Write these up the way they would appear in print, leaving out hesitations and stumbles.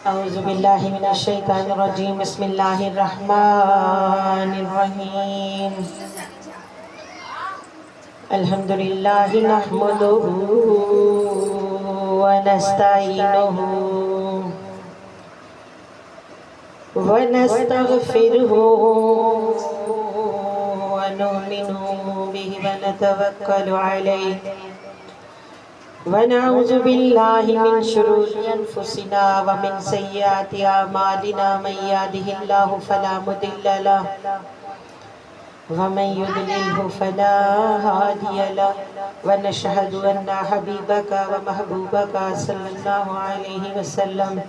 اعوذ باللہ من الشیطان الرجیم بسم اللہ الرحمن الرحیم الحمدللہ نحمدہ ونستعینہ ونستغفرہ ونؤمن بہ ونتوکل علیہ ونعوذ باللہ من شرور انفسنا ومن سیئات اعمالنا من یہدہ اللہ فلا مضل لہ ومن یضللہ فلا ہادی لہ ونشہد ان حبیبک ومحبوبک صلی اللہ علیہ وسلم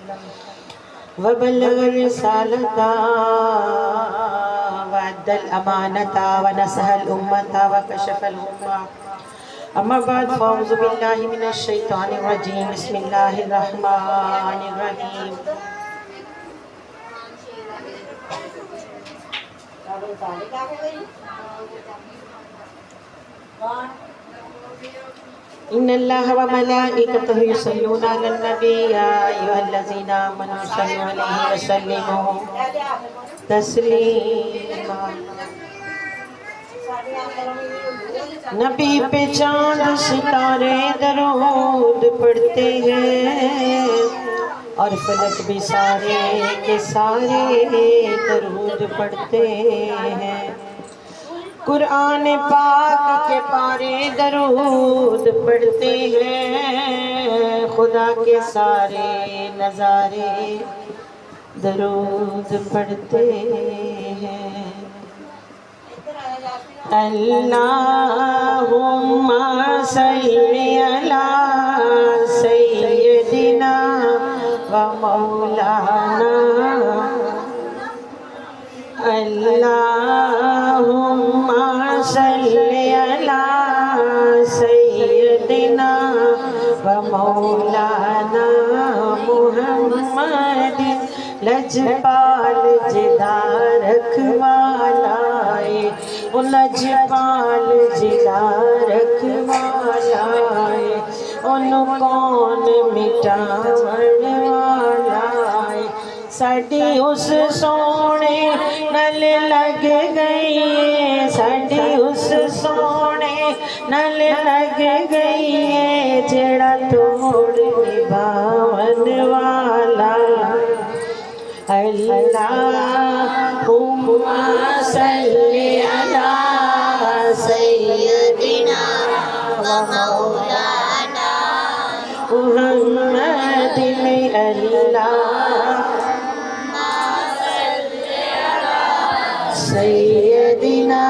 وبلغ الرسالۃ وأدى الأمانة ونصح الأمة وكشف الغمة اما بعد فاعوذ باللہ من الشیطان الرجیم بسم اللہ الرحمن الرحیم ان اللہ وملائکتہ یصلون علی النبی یا ایھا الذین آمنوا صلوا علیہ وسلموا تسلیما نبی پہ چاند ستارے درود پڑھتے ہیں اور فلک بھی سارے کے سارے درود پڑھتے ہیں قرآن پاک کے پارے درود پڑھتے ہیں خدا کے سارے نظارے درود پڑھتے ہیں اللہم صلی علی سیدنا و مولانا اللہم صلی علی سیدنا و مولانا محمد لجپال جدا رکھوالائے لجپال جدا رکھوالائے انہوں کون مٹاون والائے ساڑی اس سونے نل لگ گئی ساڑی اس سونے نل لگ گئی جڑا توڑ نبھاون والا اللہم صلی علی سیدنا و مولانا محمد اللہم صلی علی سیدنا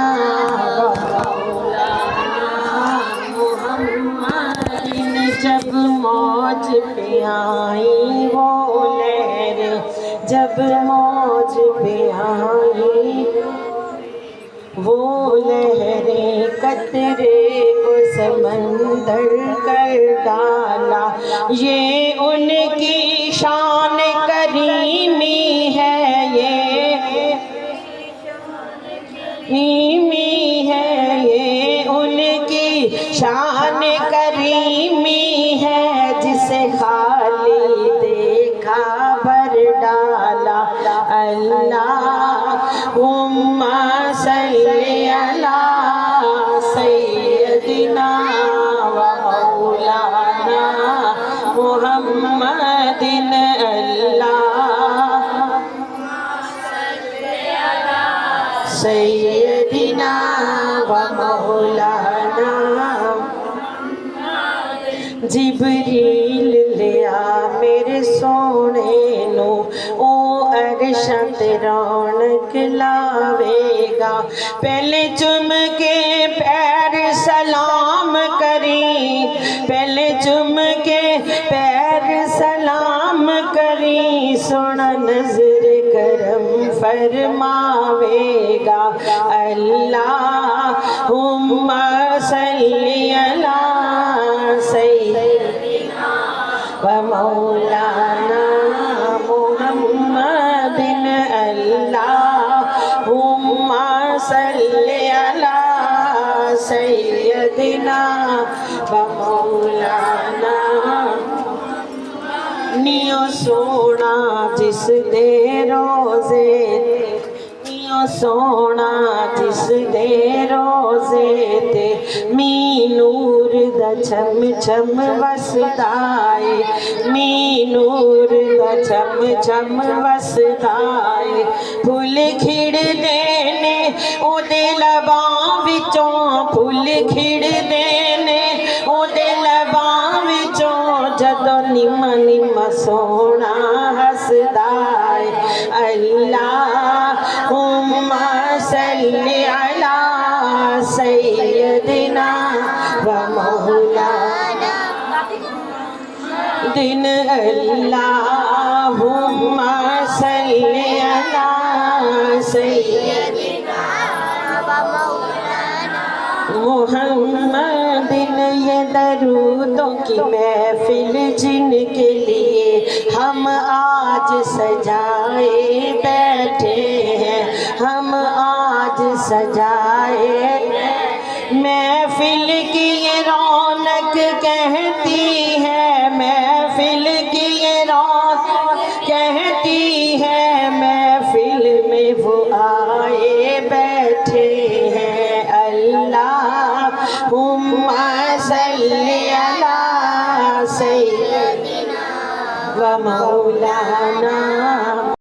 و مولانا محمد جب موج پہ آئی وہ لہر جب موج پہ آئی وہ لہریں قطرے کو سمندر کر ڈالا یہ ان کی شان کریمی ہے یہ ان کی شان کریمی ہے جسے خالی دیکھا بھر ڈالا اللہم صلی علی سیدنا و مولانا محمد سیدنا و مولانا جبریل لیا میرے سونے نو او عرشاں تے رونق لاوے گا پہلے چم کے پیر سلام کری پہلے چم کے پیر سلام کری سونا نظر کرم فرماوے گا اللہم صلی علی سیدنا و مولانا محمد اللہم صلی علی سیدنا و مولانا نیو سونا جس دے روزے سونا جس دے روزے تے می نور دا چھم چھم وسدا اے می نور دا چھم چھم وسدا اے پھل کھڑ دے نے او دے لباں وچوں پھل کھڑ دے نے او دے لباں وچوں جدوں نم نم سونا ہسدا اے اللہم صلی علی سیدنا و مولانا دن اللہم صلی علی سیدنا و مولانا محمد یہ درودوں کی محفل جن کے لیے ہم آج سجائے بیٹھے ہیں ہم آج سجائے محفل کی یہ رونق کہتی ہے محفل کی یہ رونق کہتی ہے محفل میں وہ آئے بیٹھے ہیں اللہم صلی علی سیدنا و مولانا